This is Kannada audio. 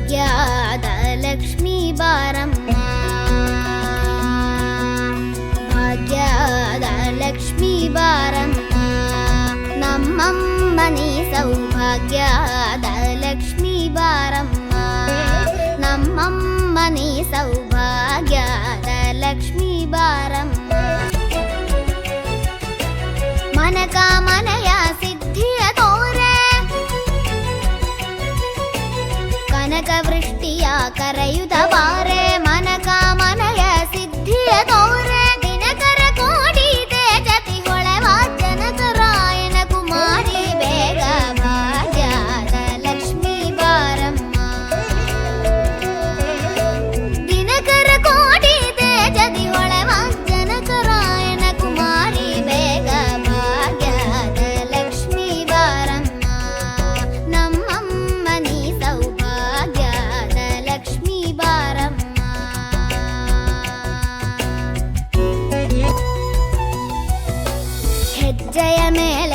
ಭಾಗ್ಯದ ಲಕ್ಷ್ಮೀ ಬಾರಮ್ಮ, ಭಾಗ್ಯದ ಲಕ್ಷ್ಮೀ ಬಾರಮ್ಮ, ನಮ್ಮಮ್ಮನಿ ಸೌಭಾಗ್ಯದ ಲಕ್ಷ್ಮೀ ಬಾರಮ್ಮ, ನಮ್ಮಮ್ಮನಿ ಸೌಭಾಗ್ಯದ ಲಕ್ಷ್ಮೀ ಬಾರಮ್ಮ. ಮನಕಾಮನೆಯ ಸಿದ್ಧಿಯ ತೋರೆ, ಕನಕವೃಷ್ಟಿಯ ಕರೆಯುತ್ತ ಬಾರೆ, ಮನಕಾಮನೆಯ ಸಿದ್ಧಿಯ ತೋರೆ, ದಿನಕರ ಕೋಟಿ ತೇಜತಿ ಹೊಳೆವ ಜನಕರಾಯನ ಕುಮಾರಿ, ಬೇಗ ಭಾಗ್ಯದ ಲಕ್ಷ್ಮೀ ಬಾರಮ್ಮ, ದಿನಕರ ಕೋಟಿ ತೇಜತಿ ಹೊಳೆವ ಜನಕರಾಯನ ಕುಮಾರಿ, ಬೇಗ ಭಾಗ್ಯದ ಲಕ್ಷ್ಮೀ ಬಾರಮ್ಮ, ನಮ್ಮಮ್ಮನಿ ಸೌಭಾಗ್ಯದ ಲಕ್ಷ್ಮೀ ಬಾರಮ್ಮ. ಹೆಜ್ಜೆಯ ಮೇಲೆ